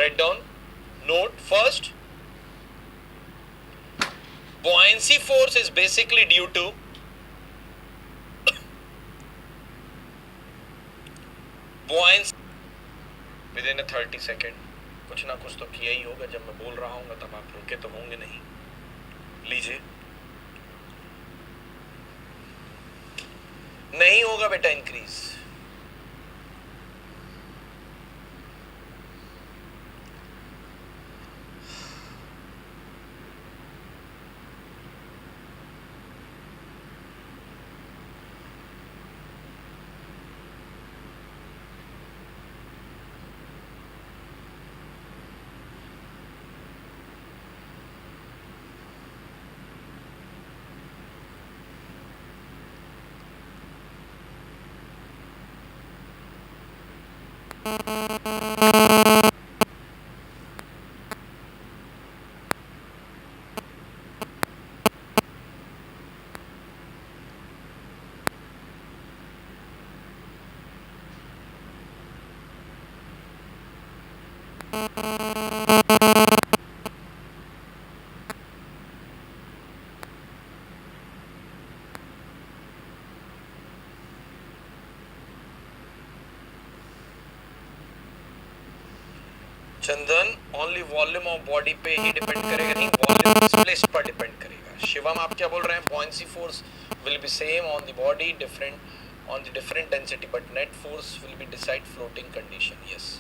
Write down. Note first. Buoyancy force is basically due to buoyancy. Within a 30 second कुछ ना कुछ तो किया ही होगा. जब मैं बोल रहा हूँ तब आप रुके तो होंगे नहीं. लीजिए. नहीं होगा बेटा increase. Chandan only volume of body पे ही डिपेंड करेगा, नहीं वॉल्यूम डिस्प्लेस्ड पर डिपेंड करेगा. शिवम आप क्या बोल रहे हैं? buoyancy force will be same on the body, different on the different density, but net force will be decide floating condition. Yes.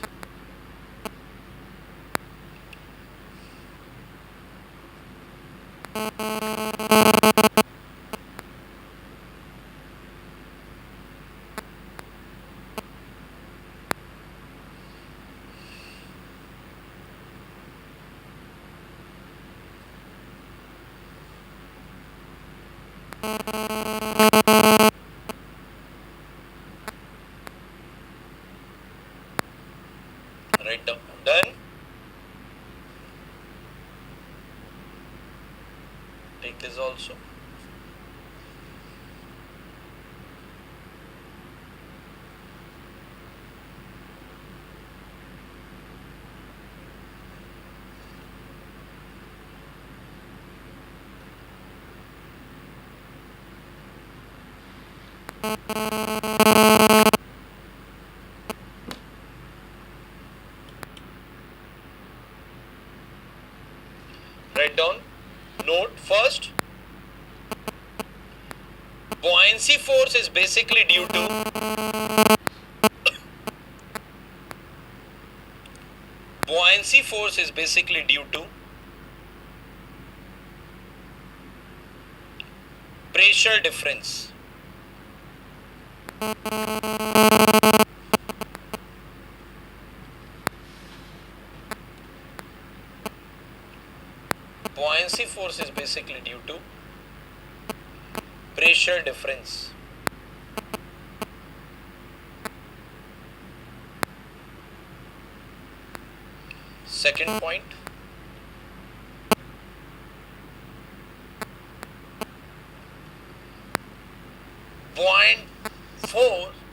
Write down. Done. Take this also. Write down. Note first. Buoyancy force is basically due to buoyancy force is basically due to pressure difference. Buoyancy force is basically due to pressure difference. Second point.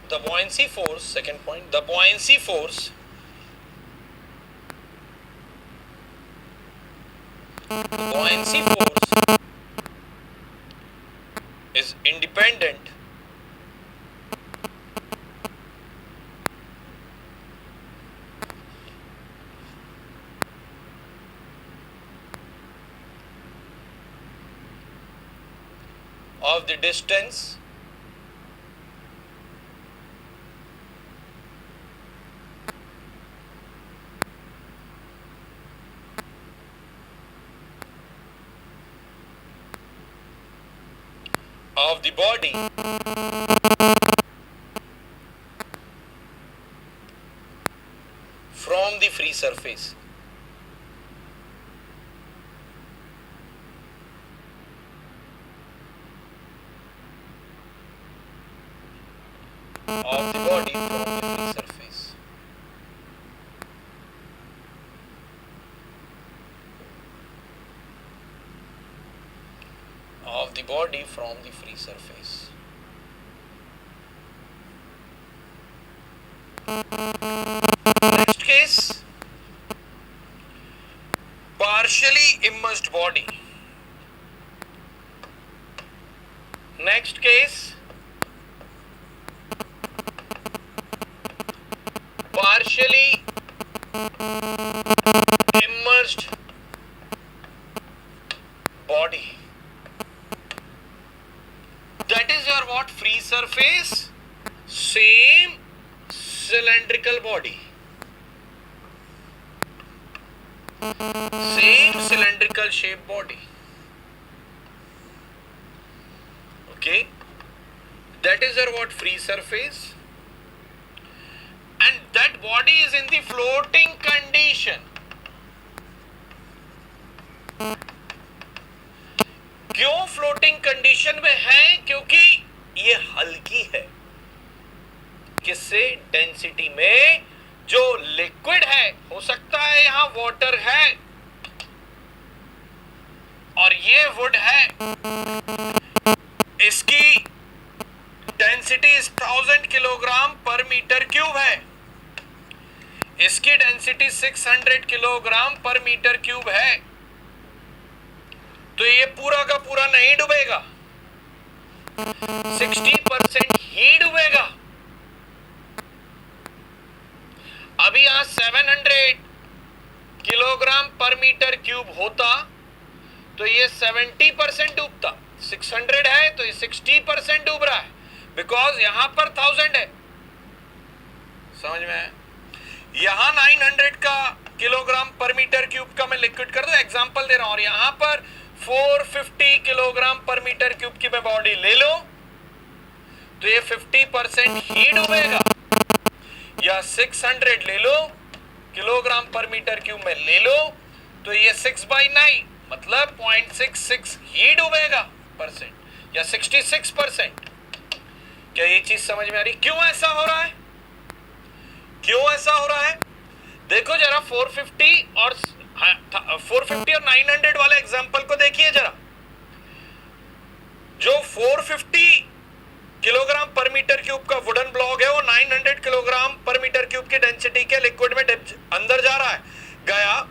The buoyancy force, second point, the buoyancy force is independent of the distance of the body from the free surface. Of the body from the free surface. Of the body from the free surface. Next case, immersed body. Next case, partially immersed body. That is your what? Free surface, same cylindrical body, same cylindrical shape body. Okay, that is your what? Free surface, and that body is in the floating condition. क्यों floating condition में है? क्योंकि ये हल्की है। किससे? Density में। जो लिक्विड है, हो सकता है यहां वाटर है और ये वुड है, इसकी डेंसिटी 1000 किलोग्राम पर मीटर क्यूब है, इसकी डेंसिटी 600 किलोग्राम पर मीटर क्यूब है, तो ये पूरा का पूरा नहीं डूबेगा, 60% ही डूबेगा। अभी यहां 700 किलोग्राम पर मीटर क्यूब होता तो ये 70% डूबता। 600 है तो ये 60% डूब रहा है, बिकॉज यहां पर 1000 है। समझ में आया? यहां 900 का किलोग्राम पर मीटर क्यूब का मैं लिक्विड कर दूं, एग्जांपल दे रहा हूं, और यहां पर 450 किलोग्राम पर मीटर क्यूब की मैं बॉडी ले लो तो ये 50% ही डूबेगा, या 600 ले लो किलोग्राम पर मीटर क्यूब में ले लो तो ये 6/9 मतलब 0.66 ही डूबेगा परसेंट, या 66%। क्या ये चीज समझ में आ रही? क्यों ऐसा हो रहा है? क्यों ऐसा हो रहा है? देखो जरा 450 और 900 वाले एग्जांपल को देखिए जरा। जो 450 किलोग्राम पर मीटर क्यूब का वुडन ब्लॉक है वो 900 किलोग्राम पर मीटर क्यूब की डेंसिटी के लिक्विड में अंदर जा रहा है। गया,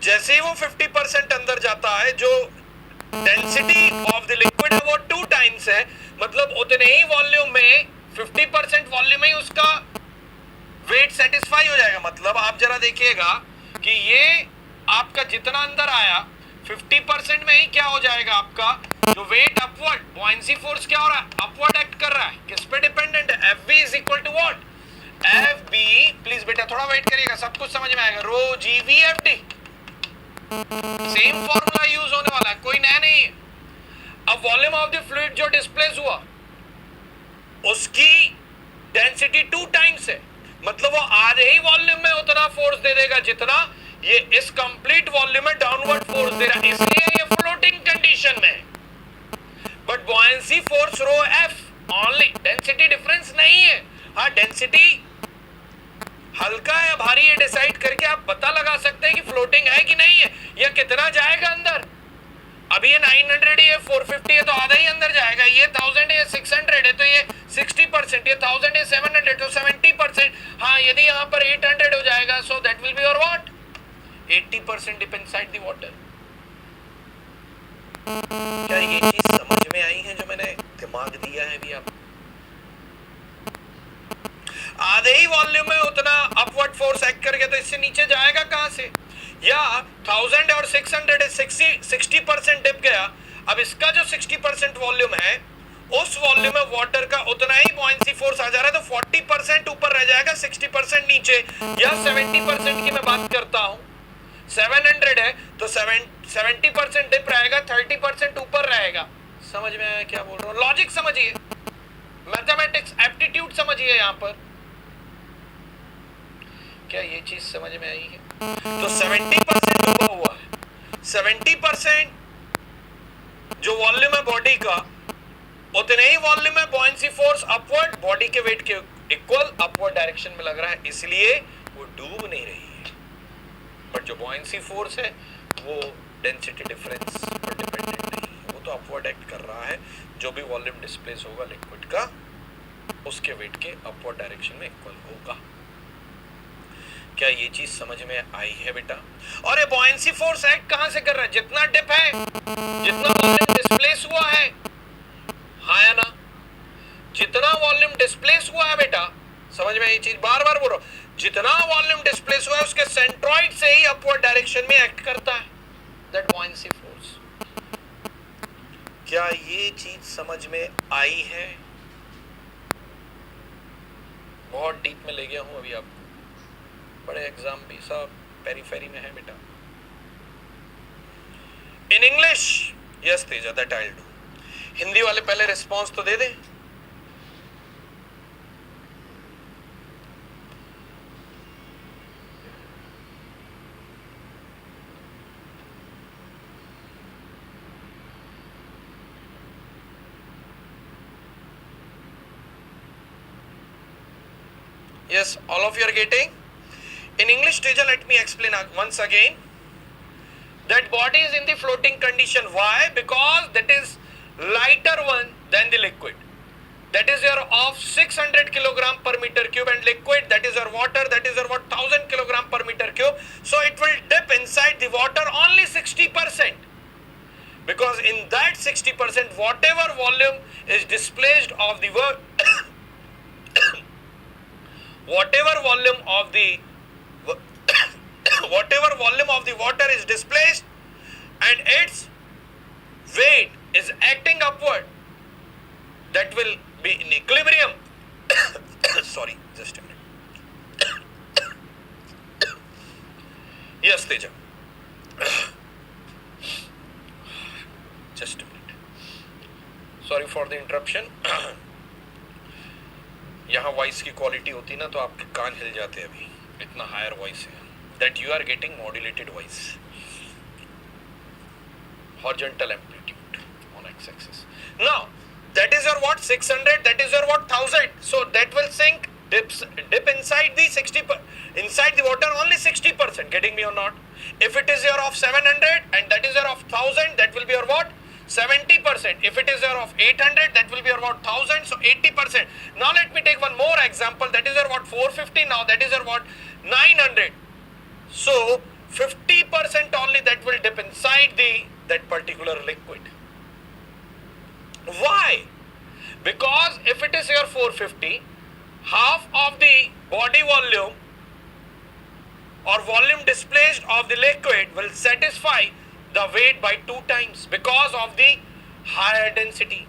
जैसे ही वो 50% अंदर जाता है, जो डेंसिटी ऑफ द लिक्विड है वो 2 टाइम्स है, मतलब उतने ही वॉल्यूम में 50% वॉल्यूम में ही उसका वेट सेटिस्फाई हो जाएगा। मतलब आप जरा देखिएगा कि ये आपका जितना अंदर आया 50% में ही क्या हो जाएगा, आपका जो वेट अपवर्ड बॉयंसी फोर्स क्या हो रहा है? अपवर्ड एक्ट कर रहा है। किस पे डिपेंडेंट है? Fv is equal to what? Fb, please बेटा थोड़ा वेट करिएगा, सब कुछ समझ में आएगा। Rho GV FD, same formula use होने वाला है, कोई नया नहीं है। अब वॉल्यूम ऑफ द फ्लूइड जो डिस्प्लेस हुआ उसकी डेंसिटी 2 टाइम्स है, मतलब वो आधे ही वॉल्यूम में उतना फोर्स दे देगा जितना ये इस कंप्लीट वॉल्यूम में डाउनवर्ड फोर्स दे रहा है, इसलिए ये फ्लोटिंग कंडीशन में है। But buoyancy force rho F only, density difference नहीं है। हाँ, डेंसिटी हल्का है भारी है डिसाइड करके आप पता लगा सकते हैं कि फ्लोटिंग है कि नहीं है, या कितना जाएगा अंदर। अभी ये 900 है, 450 है तो आधा ही अंदर जाएगा, ये 1000 है, 600 है तो ये 60%, ये 1000 है, 700 तो 70%। हाँ, यदि यहाँ पर 800 हो जाएगा so that will be your what? 80% dip inside the water. क्या ये चीज समझ में आई है जो मैंने दिमाग दिया है अभी? आप आधे ही वॉल्यूम में उतना अपवर्ड फोर्स एक्ट करके तो इससे नीचे जाएगा कहां से? या 1000 और 600 है, 60% डिप गया। अब इसका जो 60% वॉल्यूम है उस वॉल्यूम में वाटर का उतना ही बॉयंसी फोर्स आ जा रहा है, तो 40% ऊपर रह जाएगा, 60% नीचे। या 70% की मैं बात करता हूं, 700 है तो 70% डिप रहेगा, 30% ऊपर रहेगा। समझ में आया क्या बोल रहा हूं? लॉजिक समझिए, मैथमेटिक्स एप्टीट्यूड समझिए यहां पर। क्या ये चीज समझ में आई है? तो 70% डूबा हुआ है, 70% जो वॉल्यूम है बॉडी का उतने ही वॉल्यूम में बॉयंसी फोर्स अपवर्ड बॉडी के वेट के इक्वल अपवर्ड डायरेक्शन में लग रहा है, इसलिए वो डूब नहीं रही है। बट जो बॉयंसी फोर्स है वो डेंसिटी डिफरेंस पर डिपेंडेंट नहीं है, वो तो अपवर्ड एक्ट कर रहा है। जो भी वॉल्यूम डिस्प्लेस होगा लिक्विड का उसके वेट के अपवर्ड डायरेक्शन में इक्वल होगा। क्या ये चीज समझ में आई है बेटा? और ये बॉयंसी फोर्स एक्ट कहां से कर रहा है? जितना डिप है, जितना वॉल्यूम डिस्प्लेस हुआ है, हाँ या ना? जितना वॉल्यूम डिस्प्लेस हुआ है बेटा, समझ में ये चीज बार बार बोल रहा हूं, जितना वॉल्यूम डिस्प्लेस हुआ है उसके सेंट्रॉइड से ही अपवर्ड डायरेक्शन में एक्ट करता है दैट बॉयंसी फोर्स। क्या ये चीज समझ में आई है? बहुत डीप में ले गया हूं अभी आपको, बड़े एग्जाम भी सब पेरीफेरी में है बेटा। In English yes Teja, that I will do. Hindi वाले पहले रिस्पांस तो दे दे। Yes, all of you are getting. In English, teacher, let me explain once again. That body is in the floating condition. Why? Because that is lighter one than the liquid. That is your of 600 kilogram per meter cube, and liquid, that is your water, that is your what, 1000 kilogram per meter cube. So it will dip inside the water only 60%. Because in that 60%, whatever volume is displaced of the whatever volume of the whatever volume of the water is displaced and its weight is acting upward, that will be in equilibrium. Sorry, just a minute. Yes, Teja. Just a minute. Sorry for the interruption. यहाँ voice की quality होती ना तो आपके कान हिल जाते हैं, अभी इतना हायर वॉइस है that you are getting modulated voice, horizontal amplitude on X axis. Now that is your what 600, that is your what 1000, so that will sink dip inside the 60 inside the water only 60%, getting me or not? If it is your of 700 and that is your of 1000, that will be your what, 70%. If it is your of 800, that will be your what, 1000, so 80%. Now let me take one more example, that is your what, 450, now that is your what, 900. So 50% only that will dip inside that particular liquid. Why? Because if it is your 450, half of the body volume or volume displaced of the liquid will satisfy the weight by 2 times because of the higher density.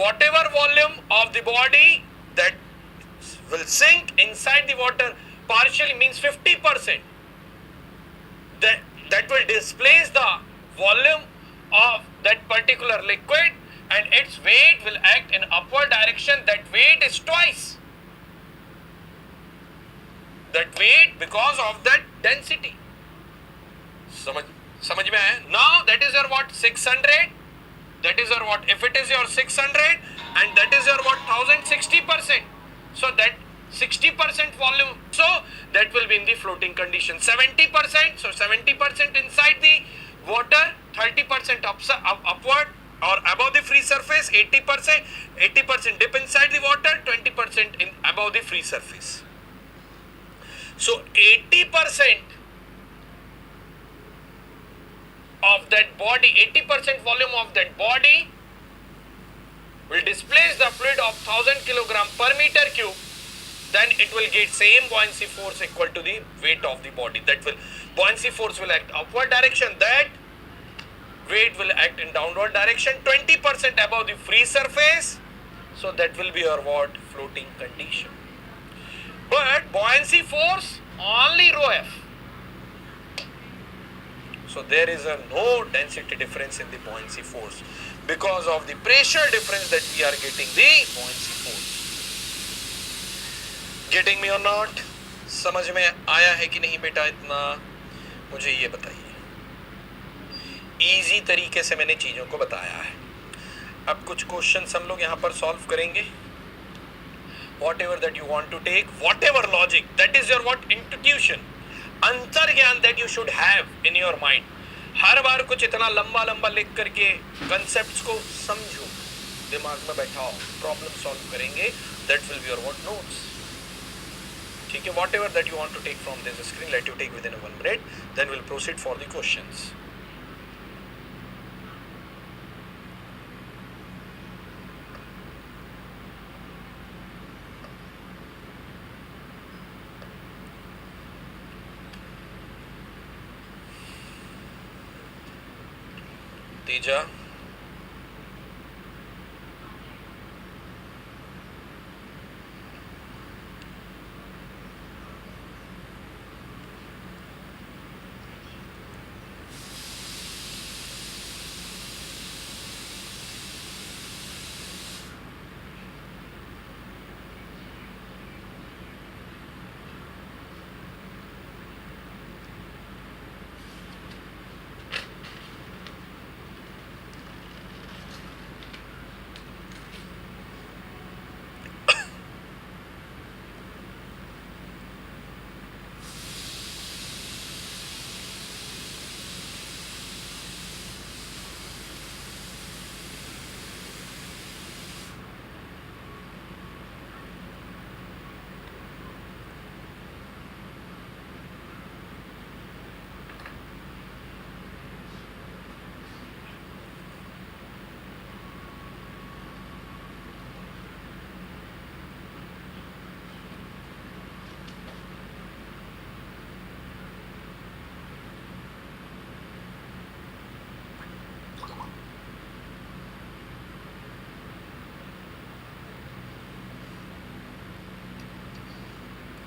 Whatever volume of the body that will sink inside the water partially means 50%, that will displace the volume of that particular liquid, and its weight will act in upward direction. That weight is twice that weight because of that density. समझ में आया? Now that is your what, 600, that is your what, if it is your 600 and that is your what, 1000, 60%, so that 60% volume, so that will be in the floating condition. 70%, so 70% inside the water, 30% upward or above the free surface, 80% dip inside the water, 20% in above the free surface. So 80% of that body, 80% volume of that body will displace the fluid of 1000 kilogram per meter cube, then it will get same buoyancy force equal to the weight of the body. That will, buoyancy force will act upward direction, that weight will act in downward direction, 20% above the free surface, so that will be your what, floating condition. But buoyancy force only rho f. So there is no density difference in the buoyancy force. Because of the pressure difference that we are getting the buoyancy force. Getting me or not? समझ में आया है कि नहीं बेटा? इतना मुझे ये बताइए. इजी तरीके से मैंने चीजों को बताया है. अब कुछ क्वेश्चंस हम लोग यहाँ पर सॉल्व करेंगे. Whatever that you want to take, whatever logic, that is your what, intuition, अंतर ज्ञान that you should have in your mind. हर बार कुछ इतना लंबा लंबा लिख करके कंसेप्ट्स को समझो, दिमाग में बैठाओ, प्रॉब्लम सॉल्व करेंगे, that will be your what, notes. ठीक है, whatever that you want to take from this screen, let you take within 1 minute. Then we'll proceed for the questions. Teja.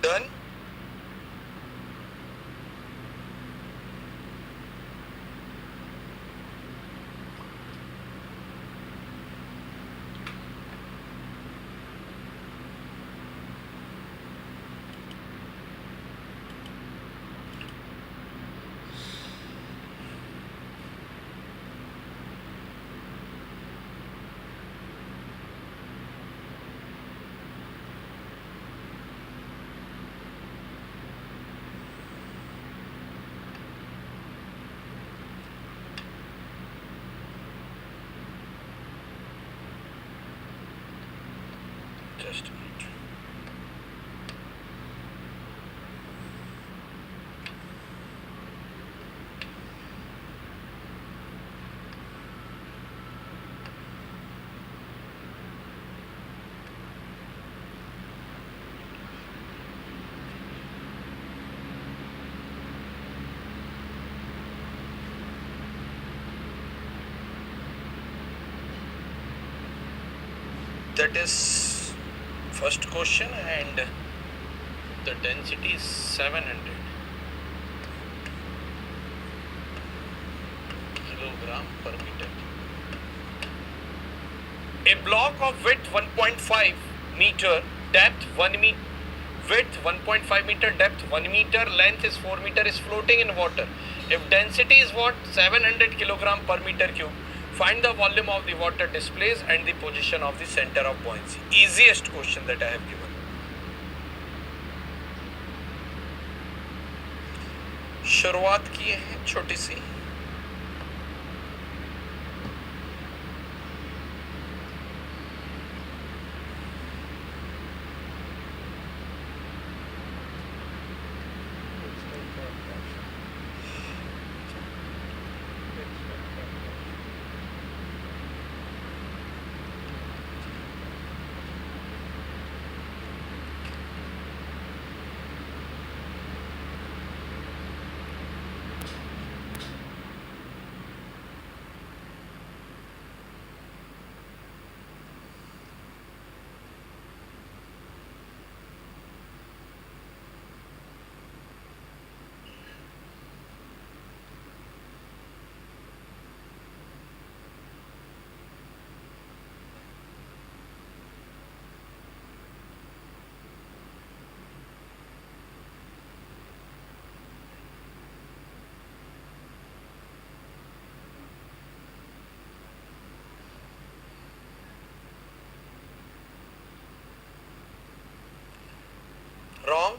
Done. Just a minute. That is first question, and the density is 700 kilogram per meter. A block of width 1.5 meter, depth 1 meter, width 1.5 meter, depth 1 meter, length is 4 meter, is floating in water. If density is what? 700 kilogram per meter cube. Find the volume of the water displaced and the position of the center of buoyancy. Easiest question that I have given. शुरुआत की है छोटी सी. Wrong.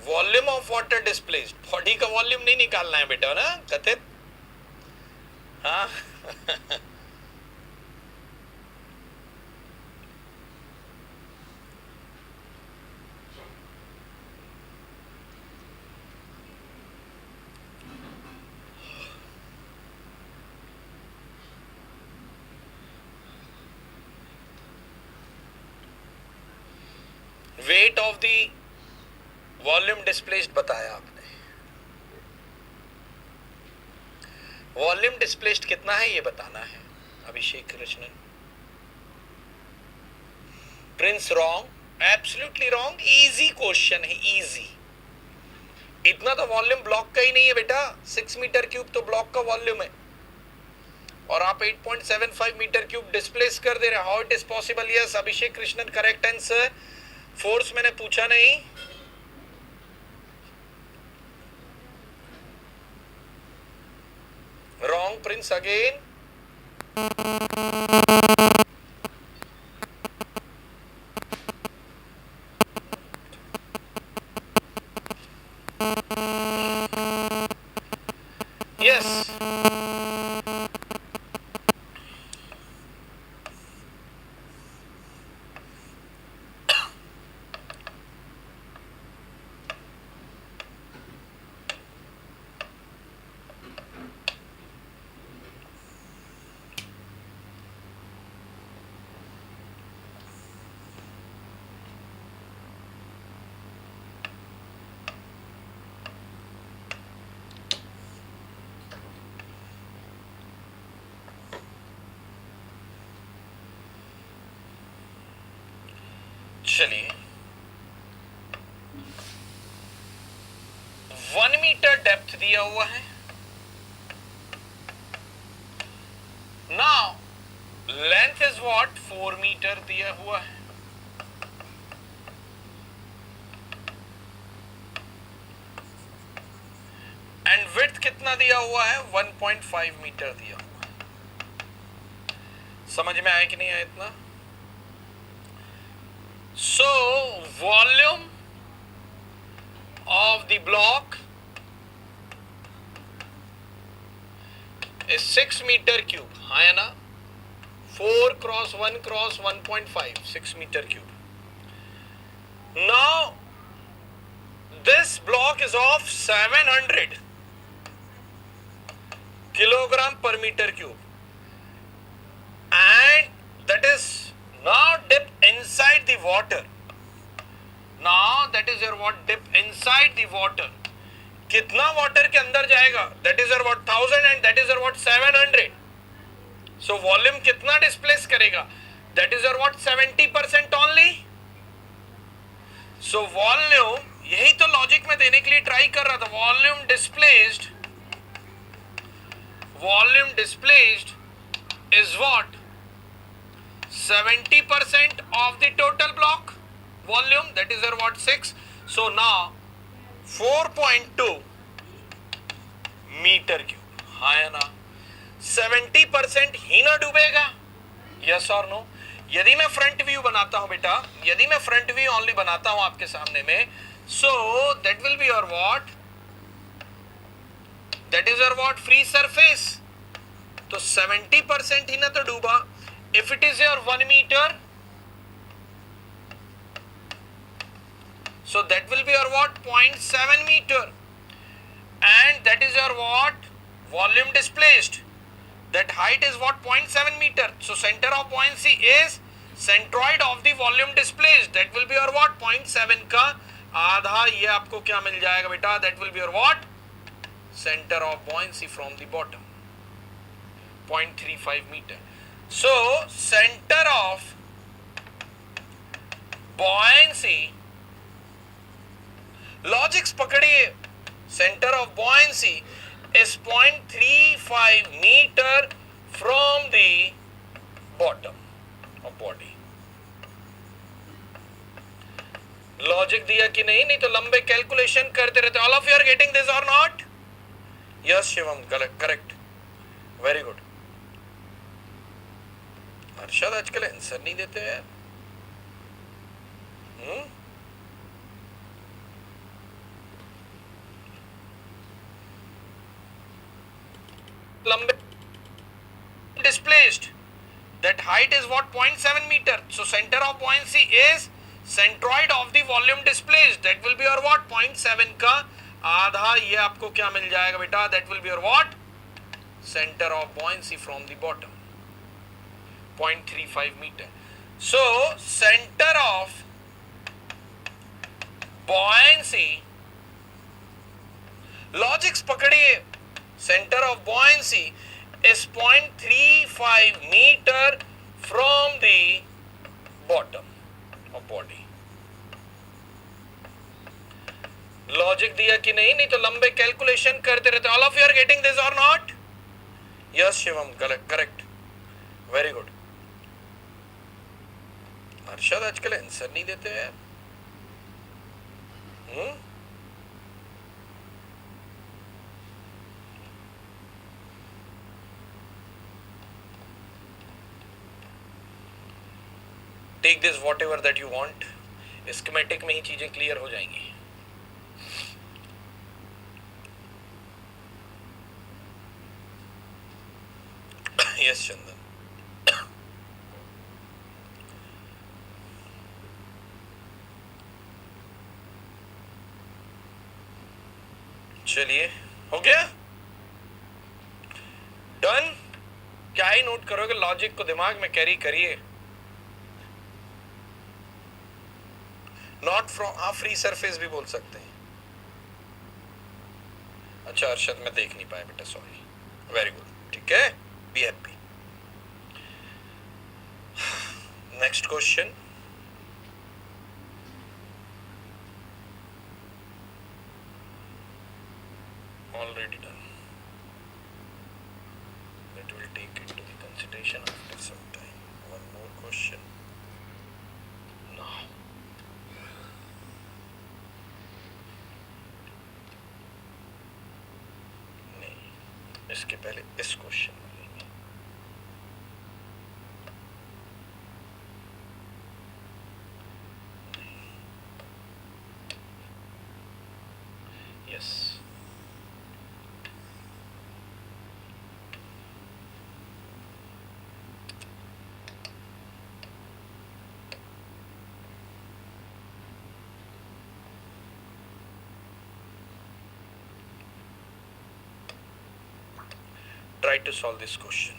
Volume of water displaced, body का volume नहीं निकालना है बेटा ना कथित. हाँ weight of the volume displaced बताया आपने, वॉल्यूम डिस्प्लेस्ड कितना है ये बताना है Abhishek Krishnan. Prince wrong, absolutely wrong, easy question है, इजी। इतना तो वॉल्यूम ब्लॉक का ही नहीं है बेटा, 6 मीटर क्यूब तो ब्लॉक का वॉल्यूम है और आप 8.75 मीटर क्यूब डिस्प्लेस कर दे रहे, how it is possible? Yes Abhishek Krishnan, correct answer. Force मैंने पूछा नहीं, रॉन्ग प्रिंस अगेन। यस चलिए, 1 मीटर डेप्थ दिया हुआ है। Now length is what, 4 metre दिया हुआ है। एंड विड्थ कितना दिया हुआ है, 1.5 मीटर दिया हुआ है। समझ में आया कि नहीं आया इतना? So volume of the block is 6 meter cube, हाँ है ना? 4 cross 1 cross 1.5, 6 meter cube. Now this block is of 700 kilogram per meter cube, and that is now dip inside the water. Now that is your what, dip inside the water. कितना water के अंदर जाएगा? That is your what, 1000 and that is your what, 700. So volume कितना displace करेगा? That is your what, 70% only. So volume, यही तो logic में देने के लिए ट्राई कर रहा था। Volume displaced is what, 70% of the total block volume, that is your what, 6. So now 4.2 metre cube, हाँ या ना? 70% ही ना डूबेगा, यस और नो? यदि मैं फ्रंट व्यू बनाता हूं बेटा, यदि मैं फ्रंट व्यू ओनली बनाता हूं आपके सामने में, सो that will be your what, that is your what, free surface. तो 70% ही ना तो डूबा। If it is your 1 meter, so that will be your what, 0.7 meter, and that is your what, volume displaced. That height is what, 0.7 meter. So center of buoyancy is centroid of the volume displaced. That will be your what, 0.7 का आधा। ये आपको क्या मिल जाएगा बेटा? That will be your what, center of buoyancy from the bottom, 0.35 meter. So center of buoyancy, logics पकड़िए, center of buoyancy is 0.35 meter from the bottom of body. Logic दिया कि नहीं? नहीं तो लंबे कैलकुलेशन करते रहते। All of you are getting this और not? Yes Shivam, correct, very good. Arshad आजकल आंसर नहीं देते हैं। लंबे displaced, that height is what, 0.7 meter. So center of buoyancy is centroid of the volume displaced. That will be your what, 0.7 का आधा। ये आपको क्या मिल जाएगा बेटा? That will be your what, center of buoyancy from the bottom, 0.35 meter. So center of buoyancy, logics पकड़िए, centre of buoyancy is 0.35 metre from the bottom of body. Logic दिया कि नहीं? नहीं तो लंबे कैलकुलेशन करते रहते. All of you are getting this और not? Yes Shivam, correct, very good. Harshad आजकल आंसर नहीं देते हैं. Take this whatever that you want. Schematic में ही चीजें क्लियर हो जाएंगी. यस चंदन. चलिए, हो गया डन. क्या ही नोट करोगे, लॉजिक को दिमाग में कैरी करिए. नॉट फ्रॉम, आप फ्री सरफेस भी बोल सकते हैं. अच्छा अर्शद, मैं देख नहीं पाया बेटा, सॉरी. वेरी गुड, ठीक है, be happy. Next question. Already done. That will take into the consideration after some time. One more question. No. नहीं, इसके पहले इस क्वेश्चन में लेंगे. Yes. Try to solve this question.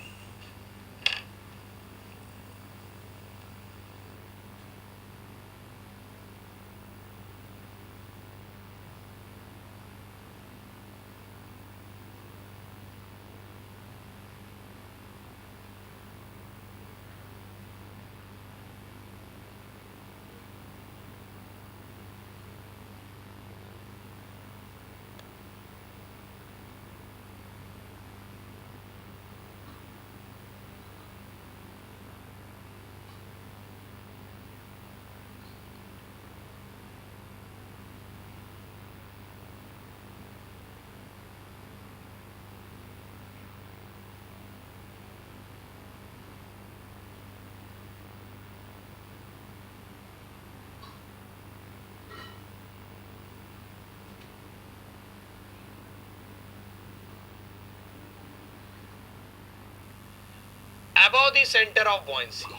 Above the center of buoyancy.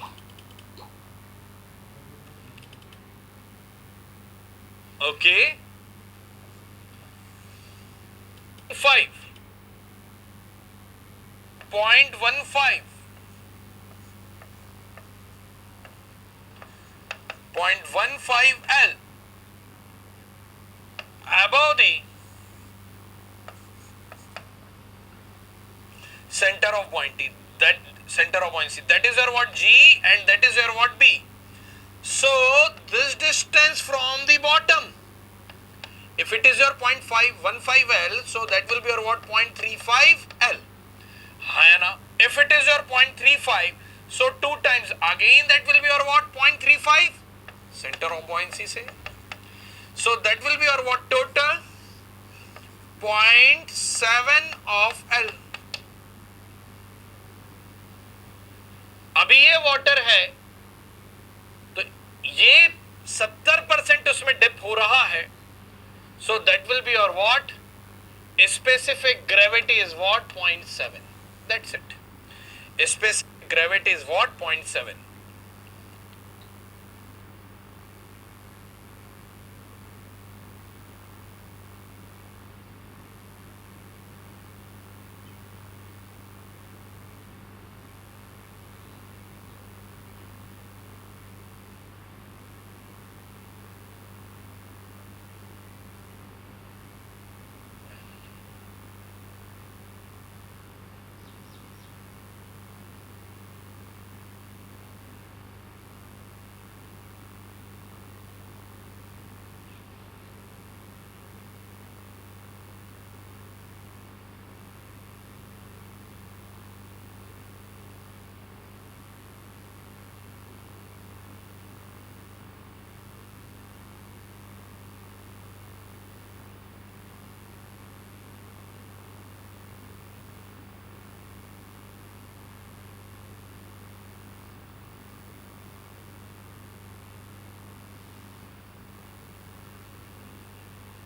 Okay. 5. 0.15. 0.15 L. Above the center of buoyancy. That is your what? G, and that is your what? B. So this distance from the bottom, if it is your 0.515 L, so that will be your what? 0.35 L. है ना? If it is your 0.35, so 2 times again that will be your what? 0.35 center of buoyancy से. So that will be your what? Total 0.7 of L. अभी ये water है तो ये 70% उसमें dip हो रहा है. सो that will be your what? Specific gravity is what? 0.7. That's it. Specific gravity is what? 0.7.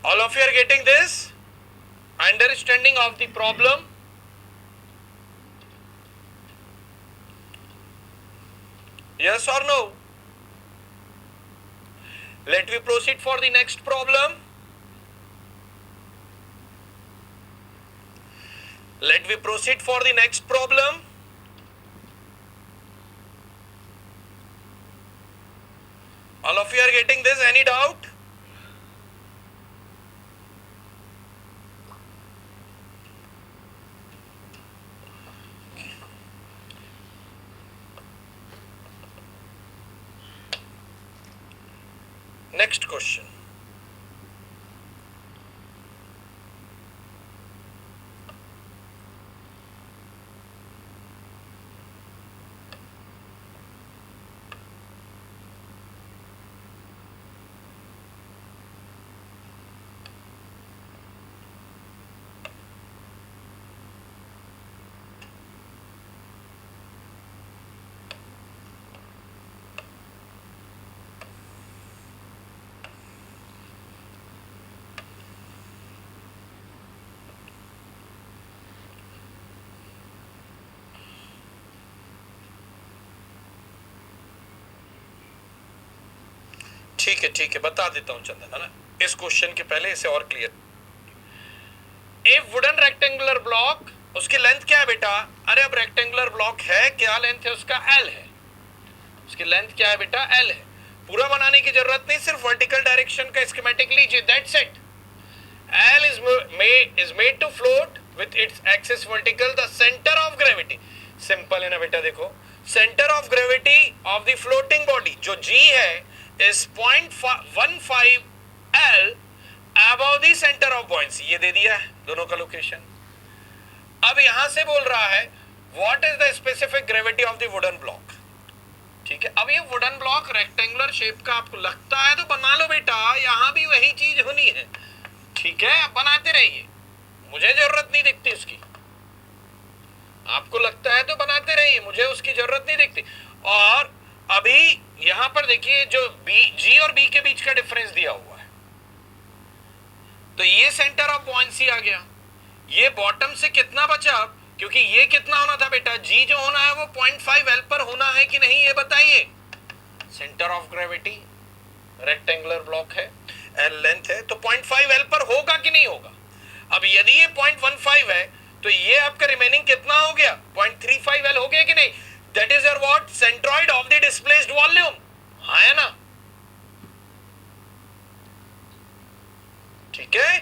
All of you are getting this? Understanding of the problem? Yes or no? Let me proceed for the next problem. Let me proceed for the next problem. All of you are getting this? Any doubt? Next question. ठीक है बता देता हूं चंदन, है ना। इस question के पहले इसे और क्लियर। ए वुडन रेक्टेंगुलर ब्लॉक, उसकी लेंथ क्या है बेटा? अरे अब रेक्टेंगुलर ब्लॉक है, क्या लेंथ है उसका? एल है। उसकी लेंथ क्या है बेटा? एल है। पूरा बनाने की जरूरत नहीं, सिर्फ वर्टिकल डायरेक्शन का स्कीमेटिक लीजिए, that's it. L is made to float with its axis vertical the centre of gravity. Simple है ना बेटा, देखो centre of gravity of the floating body जो जी है is 0.15 L above the center of buoyancy। ये दे दिया है दोनों का लोकेशन। अब यहां से बोल रहा है what is the specific gravity of the wooden block। ठीक है, अब ये वुडन ब्लॉक रेक्टेंगुलर शेप का आपको लगता है तो बना लो बेटा, यहां भी वही चीज होनी है। ठीक है, अब बनाते रहिए, मुझे जरूरत नहीं दिखती उसकी। आपको लगता है तो बनाते रहिए, मुझे उसकी जरूरत नहीं दिखती। और अभी यहां पर देखिए जो जी और बी के बीच का डिफरेंस दिया हुआ है, तो ये सेंटर ऑफ बॉयंसी आ गया। ये बॉटम से कितना बचा? क्योंकि ये कितना होना था बेटा? जी जो होना है वो 0.5 एल पर होना है कि नहीं, ये बताइए। Centre of gravity rectangular block है, एल लेंथ है, तो 0.5 एल पर होगा कि नहीं होगा? अब यदि ये 0.15 है तो ये आपका रिमेनिंग कितना हो गया? 0.35 एल हो गया कि नहीं? That is your what? Centroid of the displaced volume। हाँ है ना? ठीक है,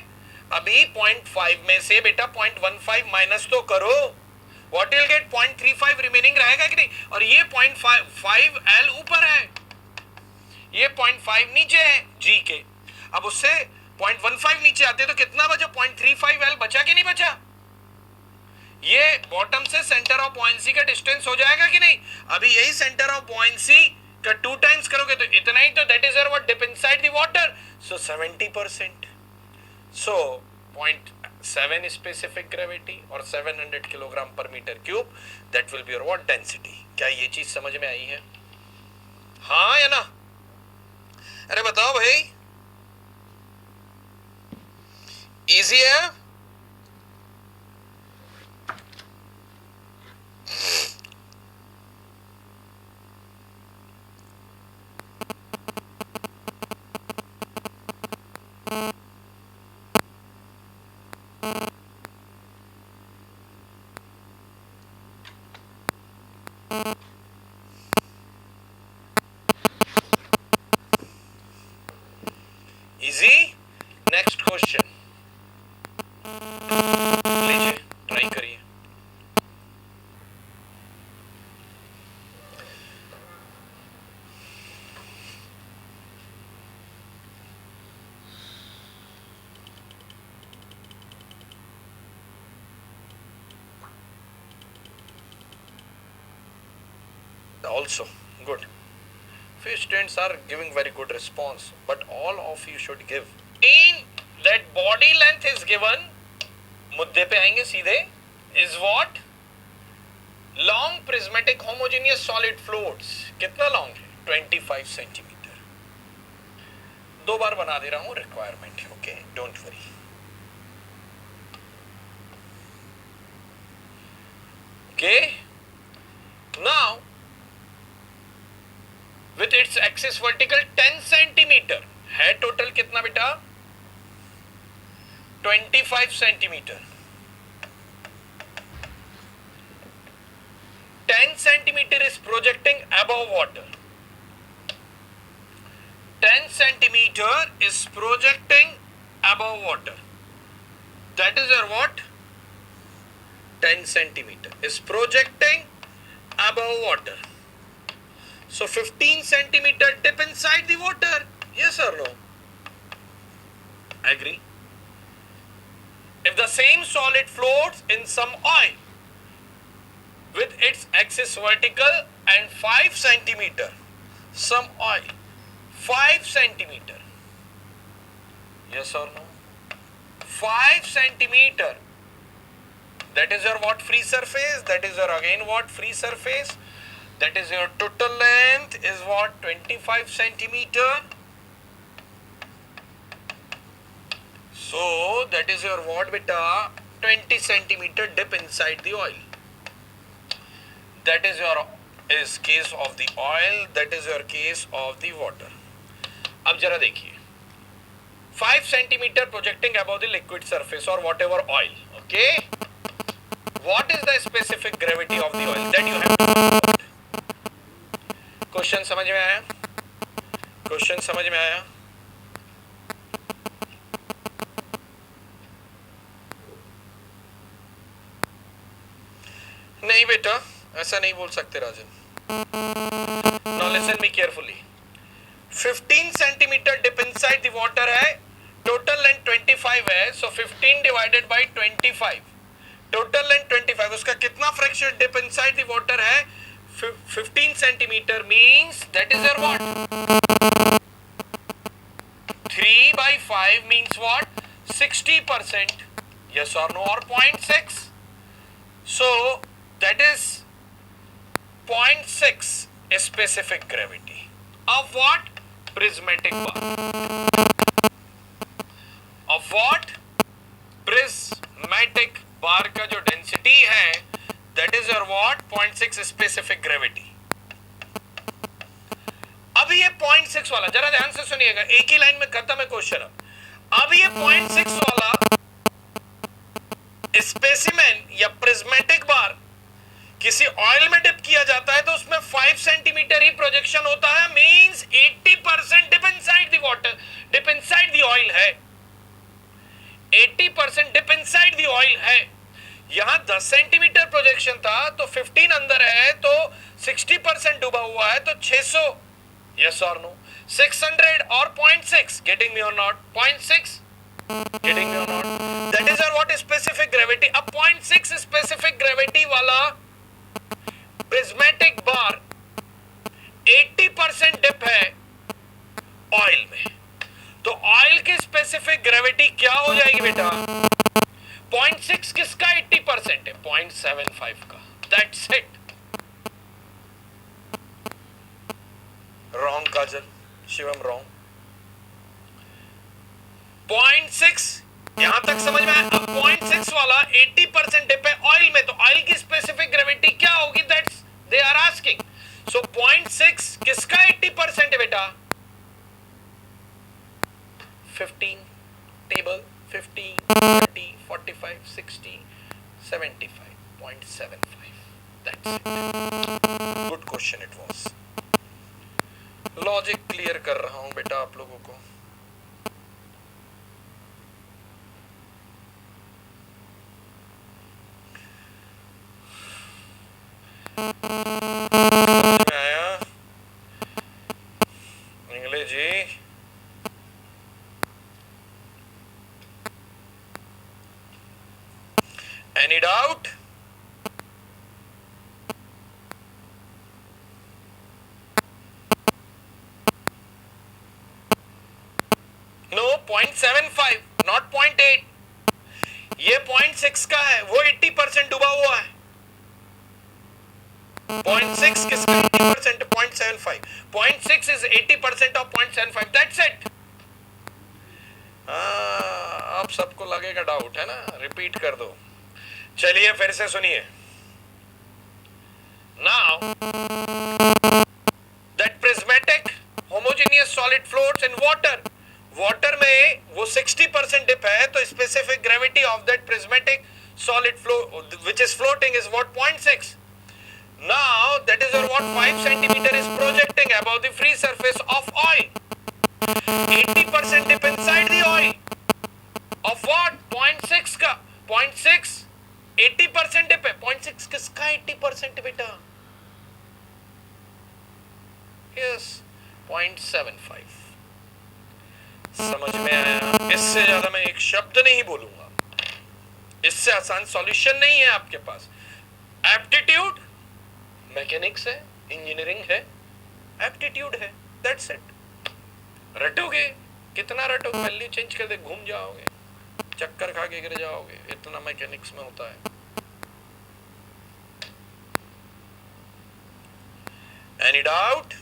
अभी 0.5 में से बेटा 0.15 माइनस तो करो, what you'll get? 0.35 रिमेनिंग रहेगा कि नहीं? और ये 0.5 एल ऊपर है, ये 0.5 नीचे है जी के। अब उससे 0.15 नीचे आते तो कितना बचा? 0.35 एल बचा कि नहीं बचा? ये बॉटम से सेंटर ऑफ बॉयंसी का डिस्टेंस हो जाएगा कि नहीं? अभी यही सेंटर ऑफ बॉयंसी का 2 टाइम्स करोगे तो इतना ही, तो that is what dip inside the water, so 70%। So 0.7 specific gravity और 700 किलोग्राम पर metre cube, that will be your what? Density. क्या ये चीज समझ में आई है? हाँ या ना? अरे बताओ भाई, इजी है? इजी। नेक्स्ट क्वेश्चन लीजिए, ट्राई करिए। Also good, few students are giving very good response, but all of you should give in that body length is given, मुद्दे पे आएंगे सीधे, is what? long prismatic homogeneous solid floats। कितना long है? 25 centimetre. 2 बार बना दे रहा हूं, रिक्वायरमेंट है, okay, don't worry. Okay, now with its axis vertical 10 centimetre है, टोटल कितना बेटा? 25 centimetre. 10 centimeter is projecting above water. 10 centimeter is projecting above water. That is your what? 10 centimeter is projecting above water. So 15 centimeter dip inside the water. Yes or no? Agree? If the same solid floats in some oil with its axis vertical and 5 centimeter, some oil 5 centimeter, yes or no? 5 centimeter, that is your what? Free surface. That is your again what? Free surface. That is your total length is what? 25 centimeter. So that is your what beta? 20 centimeter dip inside the oil. That is your is case of the oil, that is your case of the water. अब जरा देखिए, 5 centimeter projecting above the liquid surface or whatever oil, okay? What is the specific gravity of the oil that you have? Question समझ में आया? Question समझ में आया? नहीं बेटा, ऐसा नहीं बोल सकते राजन। Now listen me carefully. 15 centimeter dip inside the water है, total length 25 है, so 15 divided by 25, total length 25, उसका कितना fraction dip inside the water है? 15 centimeter means that is your what? 3 by 5 means what? 60%, yes or no, or 0.6. So that is 0.6 specific gravity of what? Prismatic bar. Of what? Prismatic bar का जो density है, that is your what? 0.6 specific gravity. अभी ये 0.6 वाला जरा ध्यान से सुनिएगा, एक ही लाइन में खत्म है क्वेश्चन। अब ये 0.6 वाला स्पेसिमेन या प्रिज्मेटिक बार किसी ऑयल में डिप किया जाता है तो उसमें 5 सेंटीमीटर ही प्रोजेक्शन होता है, means 80% dip inside the water, dip inside the oil है, 80% डिप इनसाइड द ऑयल है। यहां 10 सेंटीमीटर प्रोजेक्शन था तो 15 अंदर है तो 60% डूबा हुआ है तो 600, यस और नो? 600 और 0.6, गेटिंग मी और not? 0.6 getting me or not? That is our what? Specific gravity. अब 0.6 specific gravity वाला prismatic bar 80% dip है ऑयल में, तो ऑयल की स्पेसिफिक ग्रेविटी क्या हो जाएगी बेटा? 0.6 किसका 80% है? 0.75 का। That's it. Wrong Kajal, Shivam wrong. 0.6 यहां तक समझ में आया? अब 0.6 वाला 80% डिप है ऑयल में, तो ऑयल की स्पेसिफिक ग्रेविटी क्या होगी? That's they are asking. So 0.6 किसका 80% है बेटा? 15 table 15 30 45 60 75 0.75, that's it. Good question it was. Logic clear कर रहा हूं बेटा आप लोगों को। आया English ji? Any doubt? No, 0.75 not 0.8। ये 0.6 का है, वो 80% डूबा हुआ है। 0.6 किसका 80%? 0.75. 0.6 is 80% of 0.75. That's it. अब सबको लगेगा डाउट है ना, रिपीट कर दो। चलिए फिर से सुनिए। Now that prismatic homogeneous solid floats in water, water में वो 60% डिप है, तो specific gravity of that prismatic solid flow which is floating is what, 0.6. Now that is what 5 centimeter is projecting above the free surface of oil. 80% dip inside the oil of what, 0.6 का 0.6 80% dip है। 0.6 किसका 80% बेटा? Yes, 0.75। समझ में आया? इससे ज्यादा मैं एक शब्द नहीं बोलूंगा, इससे आसान सॉल्यूशन नहीं है आपके पास। एप्टीट्यूड मैकेनिक्स है, इंजीनियरिंग है, एप्टीट्यूड है, दैट्स इट। रटोगे कितना रटोगे, वैल्यू चेंज कर दे, घूम जाओगे, चक्कर खा के गिर जाओगे, इतना मैकेनिक्स में होता है। Any doubt?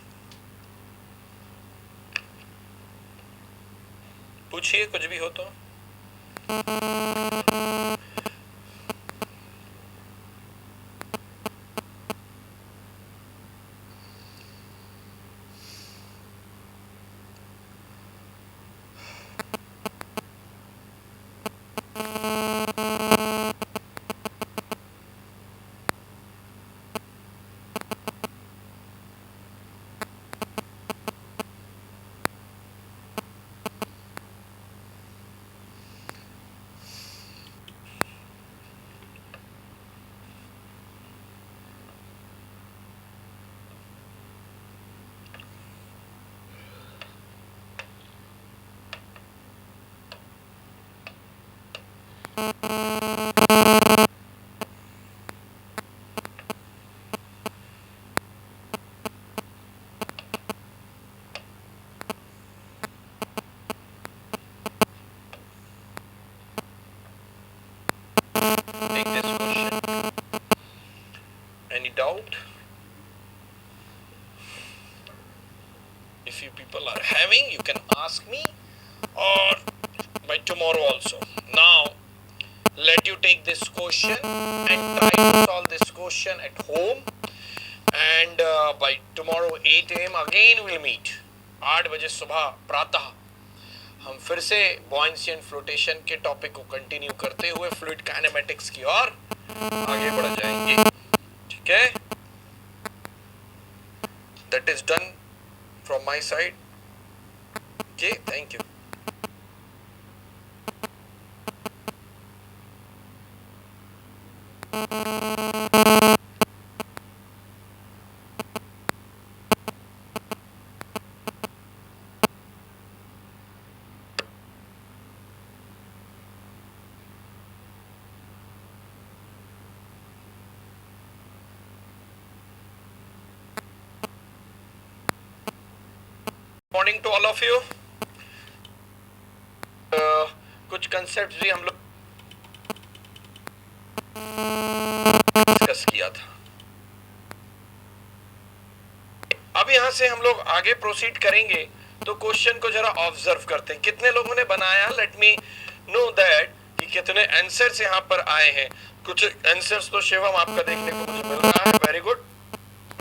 पूछिए कुछ भी हो तो। Take this question. Any doubt? If you people are having, you can ask me or by tomorrow also. Now, let you take this question and try to solve this question at home. And by tomorrow 8 AM again we'll meet. 8 बजे सुबह प्रातः हम फिर से buoyancy and flotation के topic को continue करते हुए फ्लूइड काइनेमेटिक्स की ओर आगे बढ़ जाएंगे। ठीक है? That is done from my side. Okay, thank you. Morning to all of you. कुछ कंसेप्ट भी हम लोग डिस्कस किया था। अब यहां से हम लोग आगे प्रोसीड करेंगे, तो क्वेश्चन को जरा ऑब्जर्व करते हैं। कितने लोगों ने बनाया, लेट मी नो दैट कि कितने आंसर्स यहां पर आए हैं। कुछ आंसर्स तो शिवम आपका देखने को मुझे मिल रहा है, वेरी गुड,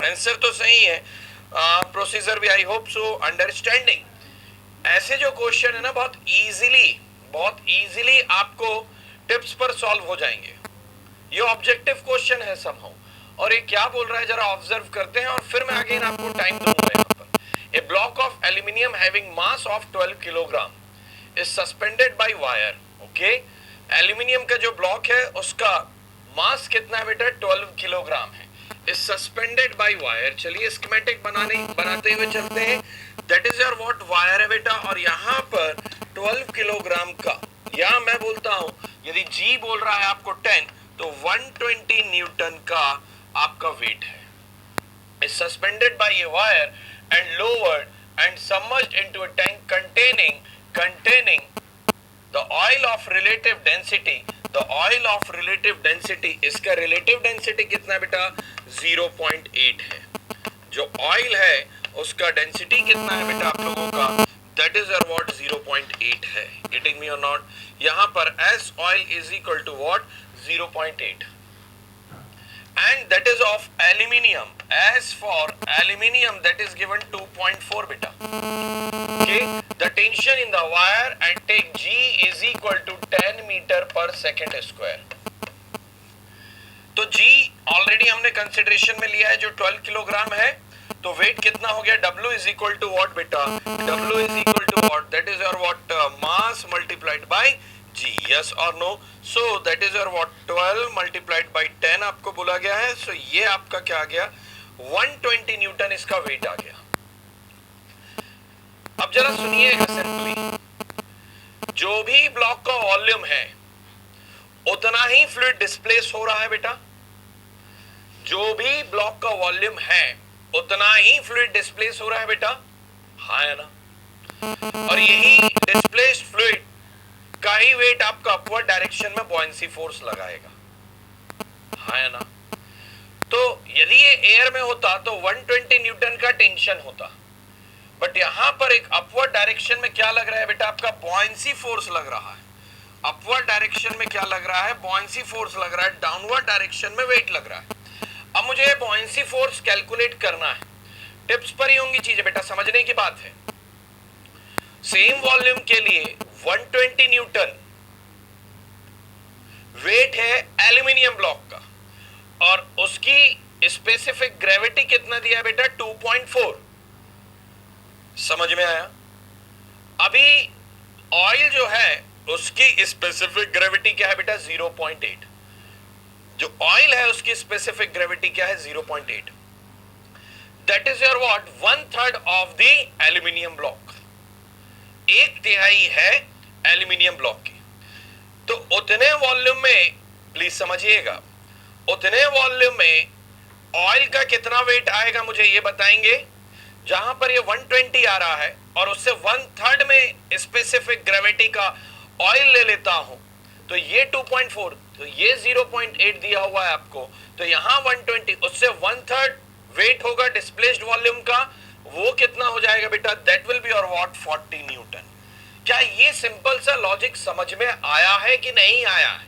आंसर तो सही है। प्रोसीजर भी आई होप सो अंडरस्टैंडिंग। ऐसे जो क्वेश्चन है ना बहुत इजीली आपको टिप्स पर सॉल्व हो जाएंगे। ये ऑब्जेक्टिव क्वेश्चन है समहाउ, और ये क्या बोल रहा है जरा ऑब्जर्व करते हैं, और फिर मैं अगेन आपको टाइम दूंगा। यहाँ पर a block of aluminium having mass of 12 kilogram is suspended by wire. Okay, aluminium का जो ब्लॉक है उसका मास कितना है बेटा, 12 किलोग्राम है, is suspended by wire। चलिए स्कीमेटिक बनाते हुए चलते हैं। That is your what wire है बेटा, और यहाँ पर 12 किलोग्राम का, या मैं बोलता हूँ यदि G बोल रहा है आपको 10, तो 120 न्यूटन का आपका वेट है। Is suspended by a wire and lowered and submerged into a tank containing the oil of relative density। The oil of relative density, इसका relative density कितना बेटा, 0.8 है। जो ऑयल है उसका डेंसिटी कितना है बेटा आप लोगों का, दैट इज योर व्हाट 0.8 है. गेटिंग मी और नॉट? यहां पर S oil is equal to what 0.8 and that is of aluminium. As for aluminium, that is given 2.4 beta. Okay, the tension in the wire and take G is equal to 10 meter per second square. तो G already हमने consideration में लिया है जो 12 kilogram है. तो wait कितना हो गया? W is equal to what बेटा? W is equal to what? That is your what mass multiplied by G. Yes or no? So that is your what 12 multiplied by 10 आपको बोला गया है. So ये आपका क्या आ गया? 120 न्यूटन इसका वेट आ गया. अब जरा सुनिएगा सिंपली, जो भी ब्लॉक का वॉल्यूम है उतना ही फ्लूइड डिस्प्लेस हो रहा है बेटा. जो भी ब्लॉक का वॉल्यूम है उतना ही फ्लूइड डिस्प्लेस हो रहा है बेटा. हाँ है ना? और यही डिस्प्लेस्ड फ्लूइड का ही वेट आपका अपवर्ड डायरेक्शन में बॉयंसी फोर्स लगाएगा. हाँ है ना? तो यदि ये एयर में होता तो 120 न्यूटन का टेंशन होता, बट यहां पर एक अपवर्ड डायरेक्शन में क्या लग रहा है बेटा? आपका बॉयंसी फोर्स लग रहा है. अपवर्ड डायरेक्शन में क्या लग रहा है? बॉयंसी फोर्स लग रहा है. डाउनवर्ड डायरेक्शन में वेट लग रहा है. अब मुझे बॉयंसी फोर्स कैलकुलेट करना है. टिप्स पर ही होंगी चीजें बेटा, समझने की बात है. सेम वॉल्यूम के लिए 120 न्यूटन वेट है एल्यूमिनियम ब्लॉक का, और उसकी स्पेसिफिक ग्रेविटी कितना दिया बेटा? 2.4. समझ में आया? अभी ऑयल जो है उसकी स्पेसिफिक ग्रेविटी क्या है बेटा? 0.8. जो ऑयल है उसकी स्पेसिफिक ग्रेविटी क्या है? 0.8. That is your what 1/3 of the aluminium block. 1/3 है एल्यूमिनियम ब्लॉक की. तो उतने वॉल्यूम में, प्लीज समझिएगा, उतने वॉल्यूम में ऑयल का कितना वेट आएगा मुझे ये बताएंगे. जहां पर ये 120 आ रहा है और उससे 1/3 में स्पेसिफिक ग्रेविटी का ऑयल ले लेता हूं तो ये 2.4, तो ये 0.8 दिया हुआ है आपको. तो यहां 120, उससे 1/3 वेट होगा डिस्प्लेस्ड वॉल्यूम का. वो कितना हो जाएगा बेटा? That will be your what 40 Newton. क्या ये सिंपल सा लॉजिक समझ में आया है कि नहीं आया है?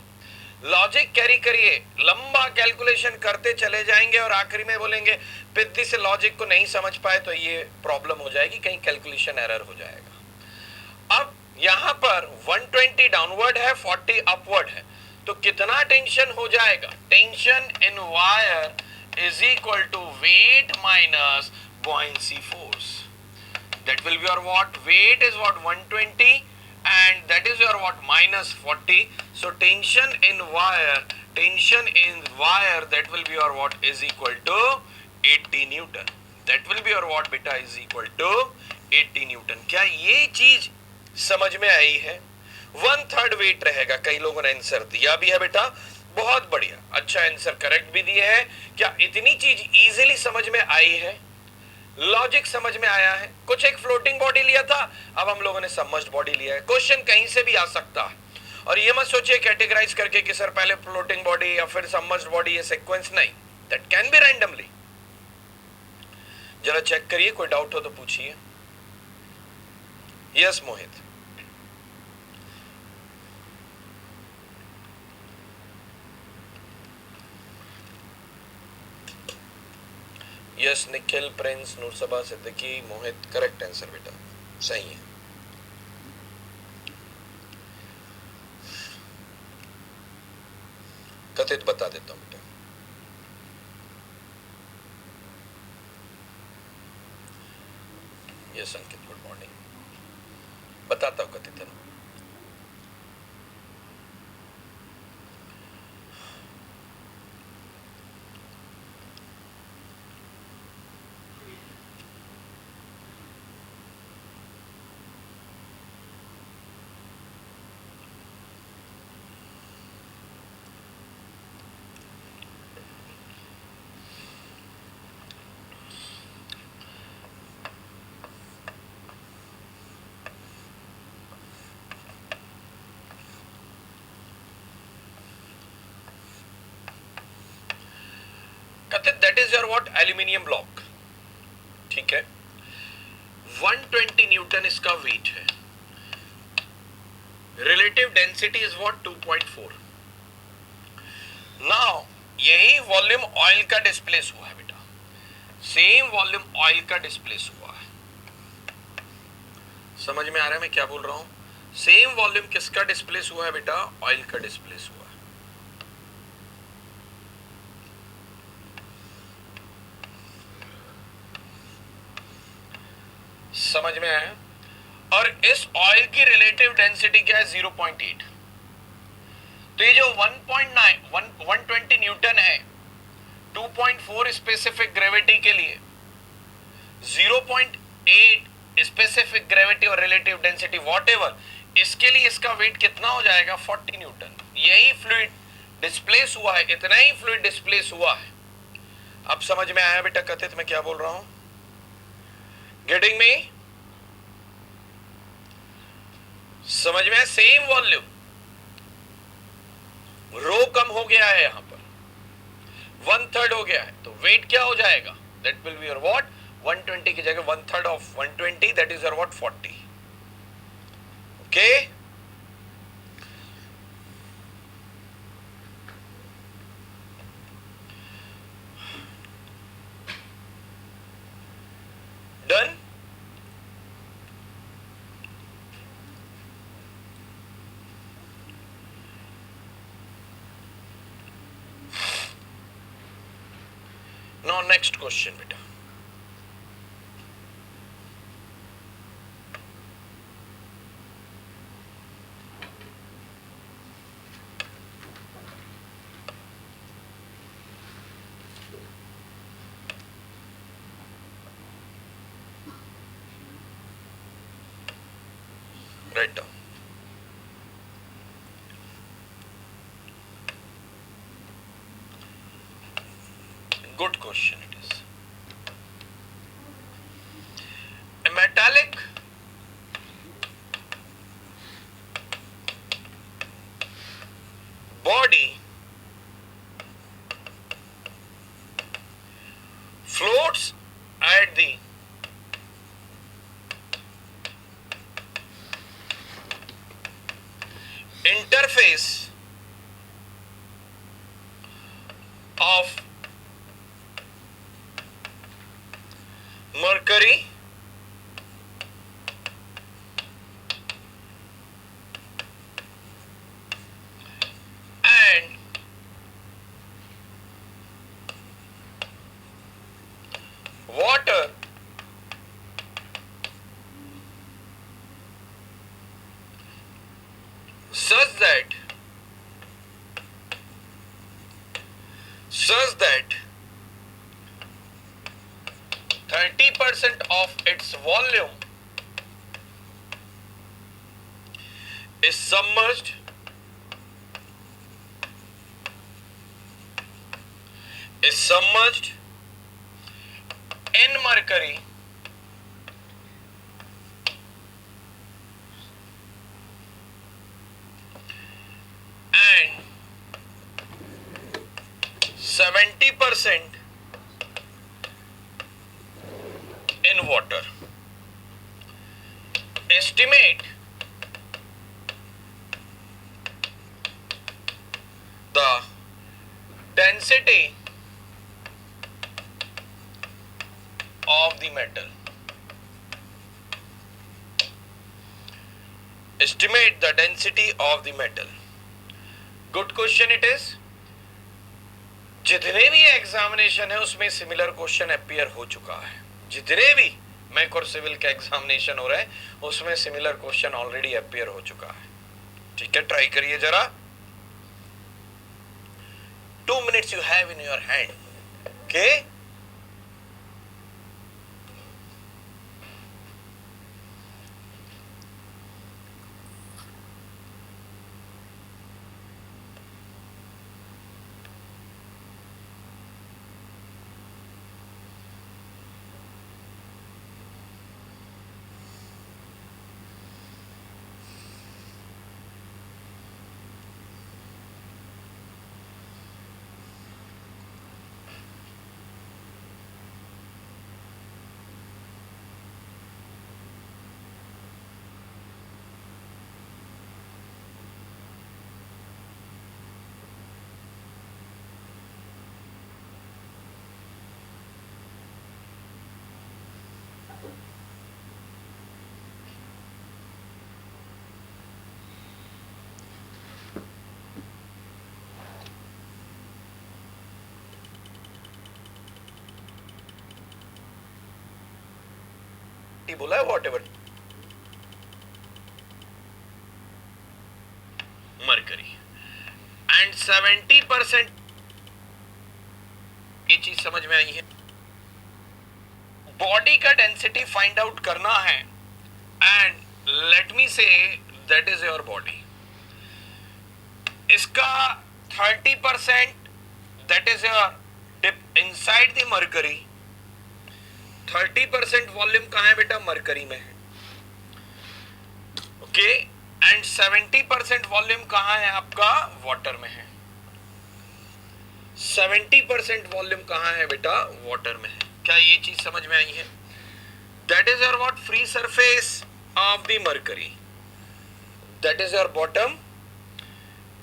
लॉजिक कैरी करिए, लंबा कैलकुलेशन करते चले जाएंगे और आखिरी में बोलेंगे पिद्दी से लॉजिक को नहीं समझ पाए, तो ये प्रॉब्लम हो जाएगी, कहीं कैलकुलेशन एरर हो जाएगा. अब यहां पर 120 डाउनवर्ड है, 40 अपवर्ड है, तो कितना टेंशन हो जाएगा? Tension in wire is equal to weight minus buoyancy force. That will be your what? Weight is what? 120 and that is your what? Minus 40. So tension in wire that will be your what? Is equal to 80 Newton. That will be your what beta? Is equal to 80 Newton. क्या ये चीज समझ में आई है? 1/3 wait रहेगा. कई लोगों ने आंसर दिया भी है बेटा, बहुत बढ़िया, अच्छा आंसर करेक्ट भी दिए है. क्या इतनी चीज इजीली समझ में आई है? लॉजिक समझ में आया है? कुछ एक फ्लोटिंग बॉडी लिया था, अब हम लोगों ने सबमर्ज्ड बॉडी लिया है. क्वेश्चन कहीं से भी आ सकता है, और ये मत सोचिए कैटेगराइज करके कि सर पहले फ्लोटिंग बॉडी या फिर सबमर्ज्ड बॉडी, ये सीक्वेंस नहीं. That can be randomly. जरा चेक करिए, कोई डाउट हो तो पूछिए. यस मोहित. यस निखिल, प्रिंस, नूरसबा, सिद्दीकी, मोहित, करेक्ट आंसर बेटा, सही है. कथित बता देता हूं बेटा. यस अंकित, गुड मॉर्निंग. बताता हूं कथित. That is your what? Aluminium block. ठीक है. 120 न्यूटन इसका वेट है, relative density is what 2.4। Now यही वॉल्यूम ऑयल का डिस्प्लेस हुआ है बेटा, सेम वॉल्यूम ऑयल का डिस्प्लेस हुआ है। समझ में आ रहा है मैं क्या बोल रहा हूं? सेम वॉल्यूम किसका डिस्प्लेस हुआ है बेटा? ऑयल का डिस्प्लेस हुआ है। समझ में आया? और इस ऑयल की रिलेटिव डेंसिटी क्या है? 0.8। तो ये जो 120 न्यूटन है 2.4 स्पेसिफिक ग्रेविटी के लिए, 0.8 स्पेसिफिक ग्रेविटी और रिलेटिव डेंसिटी वॉटएवर, इसके लिए इसका वेट कितना हो जाएगा? 40 न्यूटन। यही फ्लूइड डिस्प्लेस हुआ है, इतना ही फ्लूइड डिस्प्लेस हुआ है। अब समझ में आया बेटा कथित मैं क्या बोल रहा हूं? Getting me? समझ में आया? सेम वॉल्यूम, रो कम हो गया है, यहां पर 1/3 हो गया है, तो वेट क्या हो जाएगा? That will be your what? 120 की जगह 1/3 of 120, that is your what? 40। Okay? Done? Now next question बेटा, write down. Good question it is. A metallic body floats at the interface of mercury and water such that 30% of its volume is submerged in mercury and 70% in water. Estimate the density of the metal. Estimate the density of the metal. Good question it is. जितने भी examination है उसमें similar question appear हो चुका है। जितने भी Mac और सिविल का एग्जामिनेशन हो रहा है उसमें सिमिलर क्वेश्चन ऑलरेडी अपीयर हो चुका है। ठीक है, ट्राई करिए जरा। 2 minutes you have in your hand. Okay? 80 बोला है, वॉट एवर, मरकरी एंड 70%, ये चीज समझ में आई है। बॉडी का डेंसिटी फाइंड आउट करना है एंड लेट मी से दैट इज योर बॉडी। इसका 30% that is your dip inside the mercury. 30% volume कहां है बेटा? मरकरी में है। ओके, एंड 70% वॉल्यूम कहां है आपका? वाटर में है। 70% वॉल्यूम कहां है बेटा? वाटर में है। क्या ये चीज समझ में आई है? That is your what? Free surface of the mercury, that is your bottom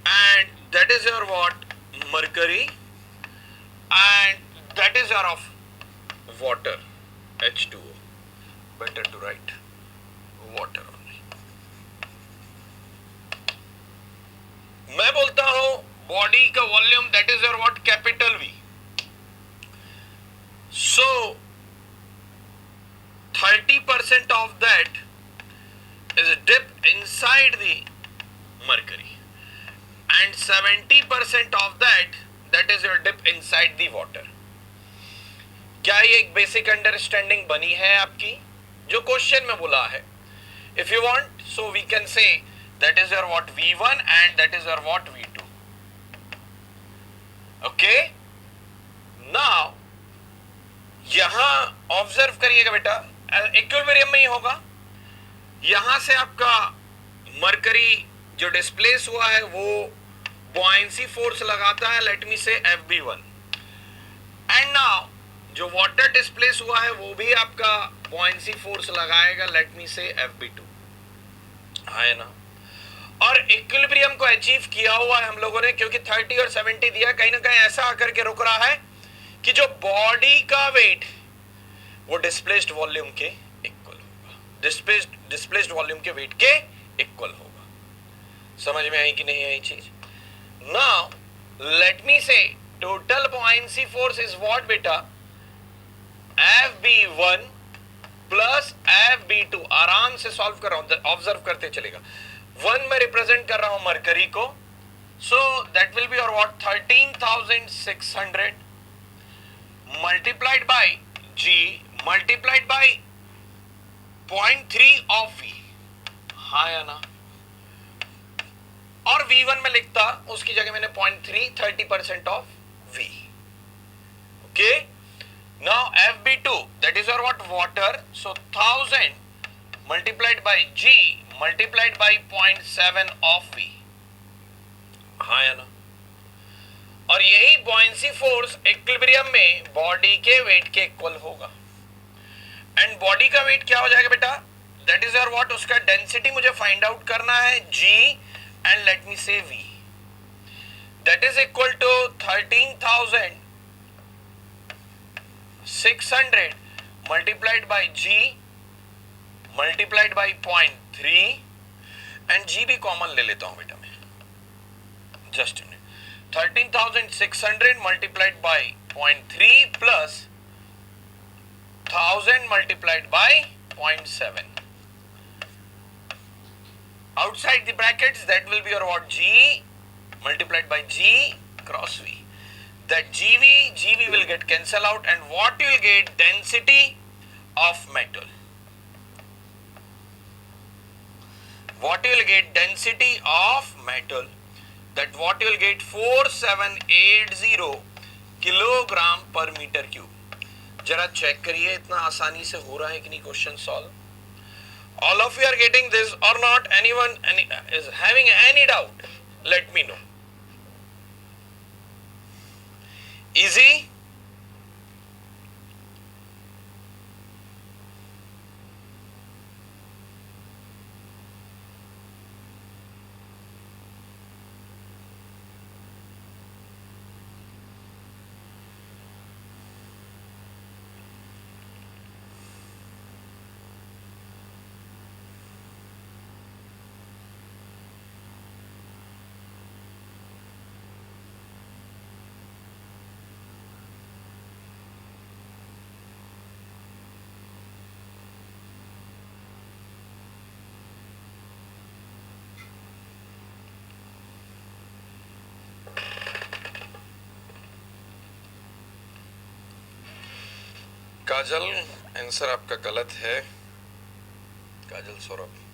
and that is your what? Mercury, and that is your of water, H2O. Better to write water only. मैं बोलता हूं body का volume that is your what? Capital V. So 30% of that is dip inside the mercury. And 70% of that is your dip inside the water. क्या ये एक basic understanding बनी है आपकी? जो क्वेश्चन में बोला है, if you want so we can say that is your what? V1 and that is your what? V2. Okay, now यहां ऑब्जर्व करिएगा बेटा, इक्विलिब्रियम में ही होगा। यहां से आपका मरकरी जो डिस्प्लेस हुआ है वो बॉयंसी फोर्स लगाता है, लेट मी से FB1, एंड नाउ जो वाटर डिस्प्लेस हुआ है वो भी आपका बॉयंसी फोर्स लगाएगा, लेट मी से FB2, है ना। और इक्विलिब्रियम को अचीव किया हुआ है हम लोगों ने, क्योंकि 30 और 70 दिया, कहीं ना कहीं ऐसा आकर के रुक रहा है कि जो बॉडी का वेट वो डिस्प्लेस्ड वॉल्यूम के इक्वल होगा, डिस्प्लेस्ड वॉल्यूम के वेट के इक्वल होगा। समझ में आई कि नहीं आई चीज? नाउ लेट मी से total buoyancy force is what बेटा? FB1 plus FB2। आराम से सॉल्व कर रहा हूं, ऑब्जर्व करते चलेगा। 1 में रिप्रेजेंट कर रहा हूं मरकरी को, सो दैट विल बी और what? 13,600 multiplied by G multiplied by 0.3 of V, हाँ या ना? और V1 में लिखता, उसकी जगह मैंने 0.3, 30% of V. Okay, now FB2 that is your what? Water, so 1000 multiplied by G multiplied by 0.7 of V, हाँ या ना? और यही बॉयंसी फोर्स इक्विलिब्रियम में बॉडी के वेट के इक्वल होगा। एंड बॉडी का वेट क्या हो जाएगा बेटा? That is your what? उसका डेंसिटी मुझे फाइंड आउट करना है, G and let me say V, that is equal to 13,600 multiplied by G multiplied by 0.3, and G भी कॉमन ले लेता हूं बेटा मैं, just 13,600 multiplied by 0.3 plus 1000 multiplied by 0.7. Outside the brackets that will be your what? G multiplied by G cross V. That GV will get cancel out, and what you will get? Density of metal. What you will get? Density of metal. That what you will get? 4780 kilogram पर metre cube. जरा check करिए इतना आसानी से हो रहा है कि नहीं question solve. All of you are getting this or not? Anyone is having any doubt? Let me know. Easy? Kajal, answer आपका गलत है। काजल सौरभ।